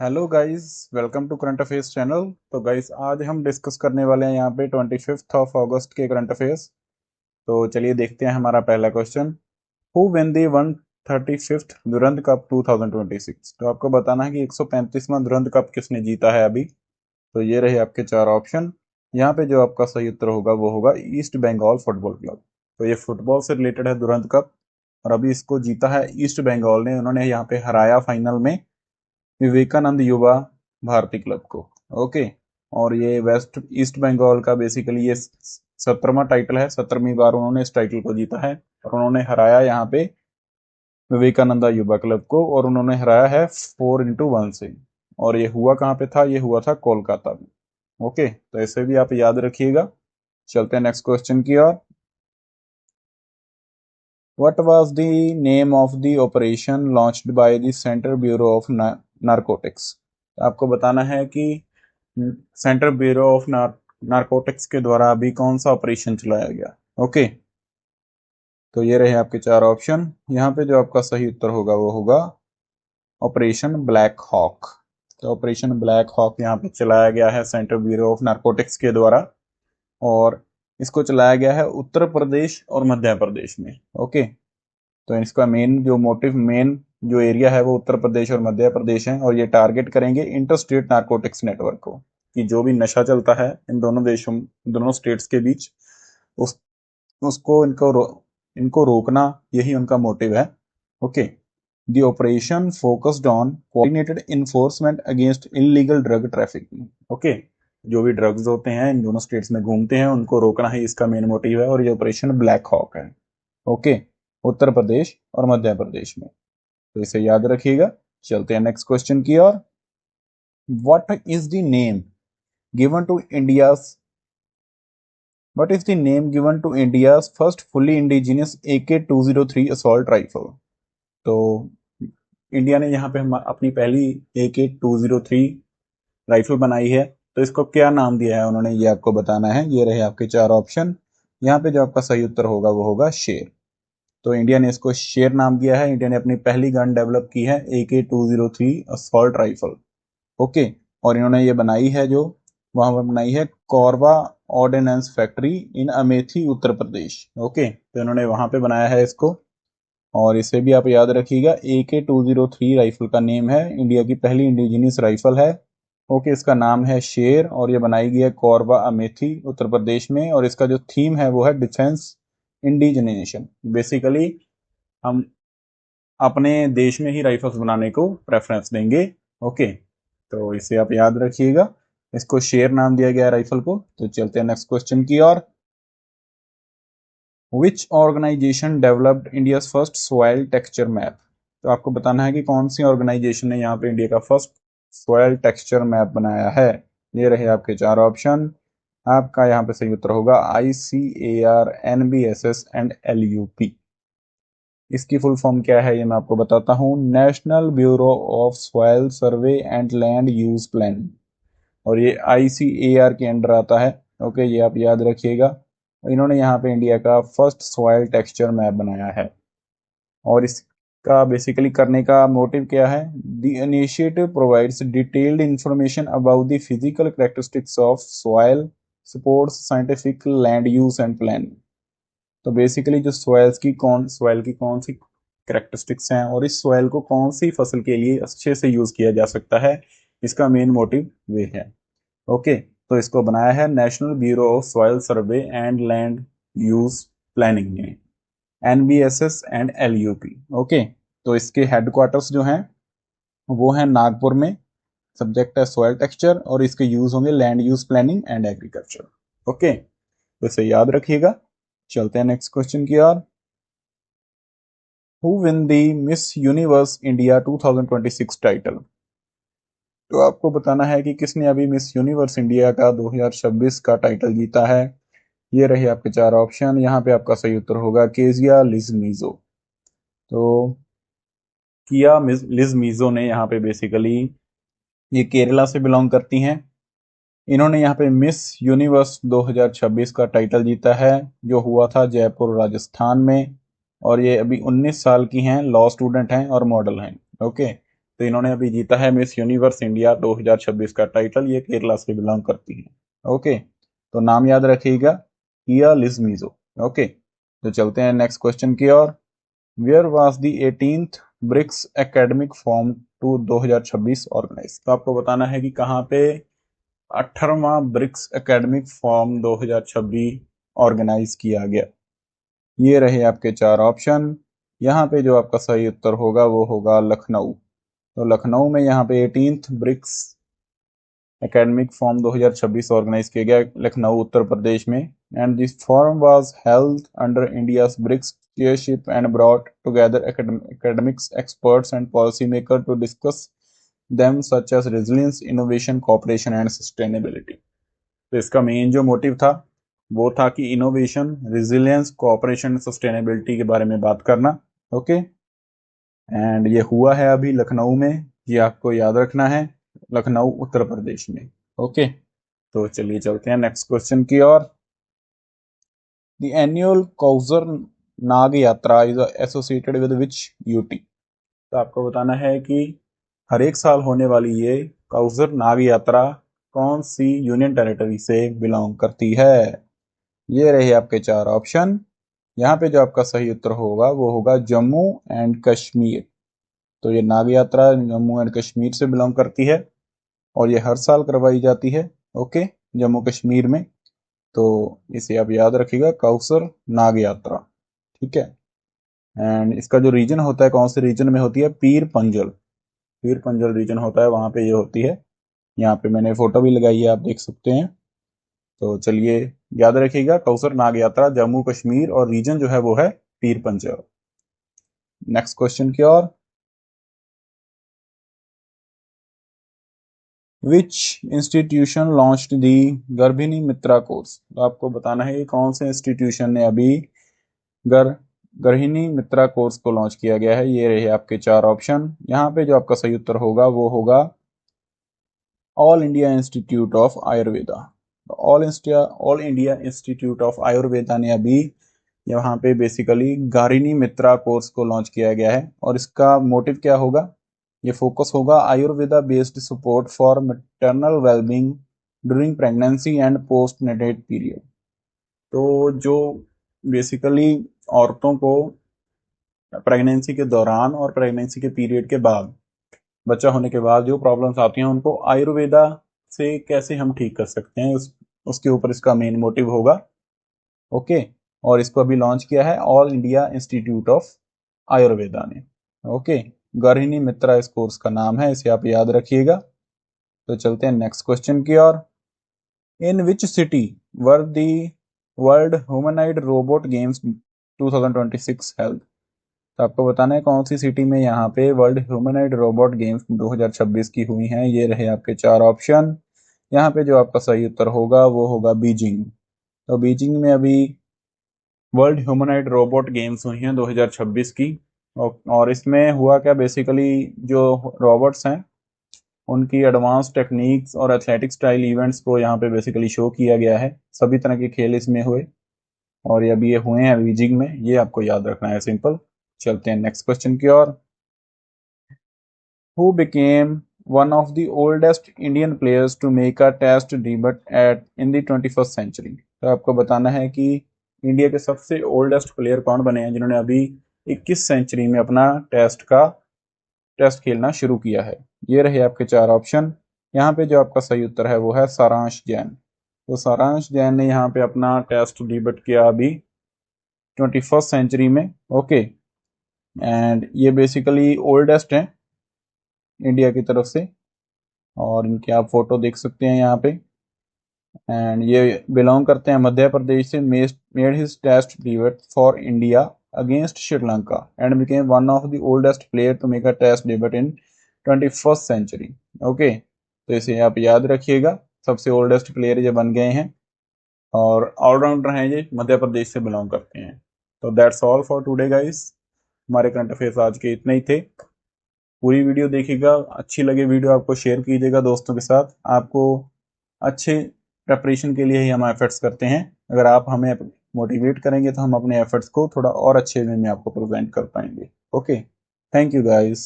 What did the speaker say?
Hello guys, welcome to current affairs channel. तो guys, आज हम डिस्कस करने वाले हैं यहाँ पे 25 के करंट अफेयर्स। तो चलिए देखते हैं हमारा पहला question. Who win the 135th Durand cup 2026? तो आपको बताना है कि 135वां दुरंत कप किसने जीता है अभी। तो ये रहे आपके चार ऑप्शन। यहाँ पे जो आपका सही उत्तर होगा वो होगा ईस्ट बंगाल फुटबॉल क्लब। तो ये फुटबॉल से रिलेटेड है दुरंत कप, और अभी इसको जीता है ईस्ट बंगाल ने। उन्होंने यहाँ पे हराया फाइनल में विवेकानंद युवा भारती क्लब को। ओके। और ये वेस्ट ईस्ट बंगाल का बेसिकली ये 17वां टाइटल है, 17वीं बार उन्होंने इस टाइटल को जीता है। और उन्होंने हराया यहाँ पे विवेकानंदा युवा क्लब को, और उन्होंने हराया है 4-1 से। और ये हुआ कहाँ पे था? ये हुआ था कोलकाता में। ओके, तो ऐसे भी आप याद रखिएगा। चलते हैं नेक्स्ट क्वेश्चन की ओर। What was the name of the operation launched by the Central Bureau of Narcotics? आपको बताना है कि सेंट्रल ब्यूरो ऑफ नारकोटिक्स के द्वारा अभी कौन सा ऑपरेशन चलाया गया। ओके, तो ये रहे आपके चार ऑप्शन। यहाँ पे जो आपका सही उत्तर होगा वो होगा ऑपरेशन ब्लैक हॉक। तो ऑपरेशन ब्लैक हॉक यहाँ पे चलाया गया है सेंट्रल ब्यूरो ऑफ नारकोटिक्स के द्वारा, और इसको चलाया गया है उत्तर प्रदेश और मध्य प्रदेश में। ओके, तो इसका मेन जो एरिया है वो उत्तर प्रदेश और मध्य प्रदेश है, और ये टारगेट करेंगे इंटर स्टेट नारकोटिक्स नेटवर्क को, कि जो भी नशा चलता है इन दोनों देशों, दोनों स्टेट्स के बीच, उस उसको इनको रोकना, यही उनका मोटिव है। Okay, the operation focused on coordinated enforcement against illegal drug trafficking. Okay, जो भी ड्रग्स होते हैं इन दोनों स्टेट्स में घूमते हैं उनको रोकना ही इसका मेन मोटिव है, और ये ऑपरेशन ब्लैक हॉक है। ओके, उत्तर प्रदेश और मध्य प्रदेश में। तो इसे याद रखिएगा। चलते हैं नेक्स्ट क्वेश्चन की ओर। What is the name given to India's what is the name given to India's first fully indigenous AK-203 assault rifle? तो इंडिया ने यहाँ पे हम अपनी पहली AK-203 राइफल बनाई है, तो इसको क्या नाम दिया है उन्होंने, ये आपको बताना है। ये रहे आपके चार ऑप्शन। यहाँ पे जो आपका सही उत्तर होगा वो होगा शेर। तो इंडिया ने इसको शेर नाम दिया है। इंडिया ने अपनी पहली गन डेवलप की है AK-203 असॉल्ट राइफल। ओके, और इन्होंने ये बनाई है जो वहां पर बनाई है Kaurava ordnance factory in Amethi Uttar Pradesh. Okay, तो इन्होंने वहां पे बनाया है इसको, और इसे भी आप याद रखिएगा। AK-203 राइफल का नेम है, इंडिया की पहली इंडिजिनियस राइफल है। ओके, इसका नाम है शेर, और ये बनाई गई है कौरवा अमेठी उत्तर प्रदेश में, और इसका जो थीम है वो है डिफेंस इंडिजिनेशन। बेसिकली हम अपने देश में ही राइफल्स बनाने को प्रेफरेंस देंगे। ओके, तो इसे आप याद रखिएगा। इसको शेर नाम दिया गया राइफल को। तो चलते हैं नेक्स्ट क्वेश्चन की ओर। Which organization developed India first soil texture map? तो आपको बताना है कि कौन सी ऑर्गेनाइजेशन ने यहाँ पे इंडिया का फर्स्ट सॉइल टेक्सचर मैप बनाया है। ये रहे आपके चार ऑप्शन। आपका यहाँ पे सही उत्तर होगा ICAR, NBSS एंड LUP। इसकी फुल फॉर्म क्या है ये मैं आपको बताता हूँ। National bureau of soil survey and land use plan, और ये ICAR के अंडर आता है। ओके, ये आप याद रखिएगा। इन्होंने यहाँ पे इंडिया का फर्स्ट सॉइल टेक्सचर मैप बनाया है, और इसका बेसिकली करने का मोटिव क्या है? The initiative provides detailed information about the physical characteristics of soil, supports scientific land use and planning. तो बेसिकली जो सॉइल की कौन सी कैरेक्टरिस्टिक्स हैं, और इस सॉइल को कौन सी फसल के लिए अच्छे से यूज किया जा सकता है, इसका मेन मोटिव वे है। ओके, तो इसको बनाया है national bureau of soil survey and land use planning ने, NBSS एंड LUP। ओके, तो इसके हेडक्वार्टर्स जो हैं वो हैं नागपुर में। सब्जेक्ट है सॉइल टेक्सचर, और इसके यूज होंगे land use planning and agriculture. Okay, तो इसे याद रखिएगा। चलते हैं नेक्स्ट क्वेश्चन की ओर। Who win the Miss Universe India 2026 title? तो आपको बताना है कि किसने अभी मिस यूनिवर्स इंडिया का 2026 का टाइटल जीता है। ये रहे आपके चार ऑप्शन। यहाँ पे आपका सही उत्तर होगा केजिया लिजमीजो। तो किया लिजमीजो ने यहाँ पे बेसिकली, ये केरला से बिलोंग करती हैं। इन्होंने यहाँ पे मिस यूनिवर्स 2026 का टाइटल जीता है, जो हुआ था जयपुर राजस्थान में। और ये अभी 19 साल की हैं, लॉ स्टूडेंट हैं और मॉडल हैं। ओके, तो इन्होंने अभी जीता है मिस यूनिवर्स इंडिया 2026 का टाइटल। ये केरला से बिलोंग करती है। ओके, तो नाम याद रखिएगा, किया लिजमीजो। ओके, तो चलते हैं नेक्स्ट क्वेश्चन की ओर। Where was the 18th BRICS academic forum to 2026 organise. तो आपको बताना है कि कहाँ पे 18वां ब्रिक्स एकेडमिक फॉर्म 2026 ऑर्गेनाइज किया गया। ये रहे आपके चार ऑप्शन। यहाँ पे जो आपका सही उत्तर होगा वो होगा लखनऊ। तो लखनऊ में यहाँ पे 18th BRICS academic forum 2026 organise किया गया लखनऊ उत्तर प्रदेश में। And this form was held under India's BRICS chairship and brought together academics, experts and policymakers to discuss them such as resilience, innovation, cooperation and sustainability। तो इसका main जो motive था वो था कि इनोवेशन, रिजिलियंस, कोऑपरेशन, सस्टेनेबिलिटी के बारे में बात करना। ओके, एंड ये हुआ है अभी लखनऊ में, ये आपको याद रखना है, लखनऊ उत्तर प्रदेश में। ओके, तो चलिए चलते हैं नेक्स्ट क्वेश्चन की ओर। द एनुअल कौजर नाग यात्रा is associated with which UT. तो आपको बताना है कि हर एक साल होने वाली ये कौजर नाग यात्रा कौन सी यूनियन टेरिटरी से बिलोंग करती है। ये रहे आपके चार ऑप्शन। यहाँ पे जो आपका सही उत्तर होगा वो होगा जम्मू एंड कश्मीर। तो ये नाग यात्रा जम्मू एंड कश्मीर से बिलोंग करती है और ये हर साल करवाई जाती है। ओके, जम्मू कश्मीर में। तो इसे आप याद रखिएगा, कौसर नाग यात्रा। ठीक है, एंड इसका जो रीजन होता है, कौन से रीजन में होती है, पीर पंजल। पीर पंजल रीजन होता है, वहां पे ये होती है। यहाँ पे मैंने फोटो भी लगाई है, आप देख सकते हैं। तो चलिए याद रखिएगा, कौसर नाग यात्रा जम्मू कश्मीर और रीजन जो है वो है पीर पंजल। नेक्स्ट क्वेश्चन की ओर। Which institution launched the Garbhini Mitra course. तो आपको बताना है कौन से इंस्टीट्यूशन ने अभी गर्भिणी मित्रा कोर्स को लॉन्च किया गया है। ये रहे आपके चार ऑप्शन। यहाँ पे जो आपका सही उत्तर होगा वो होगा all India institute of Ayurveda. All India institute of Ayurveda ने अभी यहाँ पे बेसिकली गर्भिणी मित्रा कोर्स को लॉन्च किया गया है और इसका मोटिव क्या होगा, ये फोकस होगा Ayurveda based support for maternal wellbeing during pregnancy and postnatal period. तो जो बेसिकली औरतों को प्रेगनेंसी के दौरान और प्रेगनेंसी के पीरियड के बाद, बच्चा होने के बाद जो प्रॉब्लम्स आती हैं उनको आयुर्वेदा से कैसे हम ठीक कर सकते हैं, उसके ऊपर इसका मेन मोटिव होगा। ओके, और इसको अभी लॉन्च किया है all India institute of Ayurveda ने। ओके, गर्हिणी मित्रा इस कोर्स का नाम है, इसे आप याद रखिएगा। तो चलते हैं नेक्स्ट क्वेश्चन की ओर। In which city were the world humanoid robot games 2026 held. तो आपको बताना है कौन सी सिटी में यहाँ पे वर्ल्ड ह्यूमनॉइड रोबोट गेम्स 2026 की हुई हैं। ये रहे आपके चार ऑप्शन। यहाँ पे जो आपका सही उत्तर होगा वो होगा बीजिंग। तो बीजिंग में अभी वर्ल्ड ह्यूमनॉइड रोबोट गेम्स हुई हैं 2026 की। और इसमें हुआ क्या, बेसिकली जो रोबोट्स हैं उनकी एडवांस टेक्निक्स और एथलेटिक स्टाइल इवेंट्स को यहाँ पे बेसिकली शो किया गया है। सभी तरह के खेल इसमें हुए और ये अभी ये हुए हैं बीजिंग में, ये आपको याद रखना है, सिंपल। चलते हैं नेक्स्ट क्वेश्चन की ओर। Who became one of the oldest Indian players to make a test debut at in the 21st century. तो आपको बताना है कि इंडिया के सबसे ओल्डेस्ट प्लेयर कौन बने हैं जिन्होंने अभी 21 सेंचुरी में अपना टेस्ट खेलना शुरू किया है। ये रहे आपके चार ऑप्शन। यहाँ पे जो आपका सही उत्तर है वो है सारांश जैन। तो सारांश जैन ने यहाँ पे अपना टेस्ट डेब्यू किया अभी 21st सेंचुरी में। ओके, एंड ये बेसिकली ओल्डेस्ट हैं इंडिया की तरफ से और इनके आप फोटो देख सकते हैं यहाँ पे। एंड ये बिलोंग करते हैं मध्य प्रदेश से। Made his test debut for India against Sri Lanka and became one of the oldest player to make a test debut in 21st century. Okay, तो इसे आप याद रखिएगा, सबसे ओल्डेस्ट प्लेयर ये बन गए हैं और ऑलराउंडर हैं, ये मध्य प्रदेश से बिलोंग करते हैं। तो that's all for today guys. हमारे करंट अफेयर्स आज के इतने ही थे। पूरी वीडियो देखिएगा, अच्छी लगे वीडियो आपको शेयर कीजिएगा दोस्तों के साथ। आपको अच्छे प्रेपरेशन के लिए ही हम एफर्ट्स करते हैं। अगर आप हमें मोटिवेट करेंगे तो हम अपने एफर्ट्स को थोड़ा और अच्छे वे में आपको प्रेजेंट कर पाएंगे। Okay, thank you guys.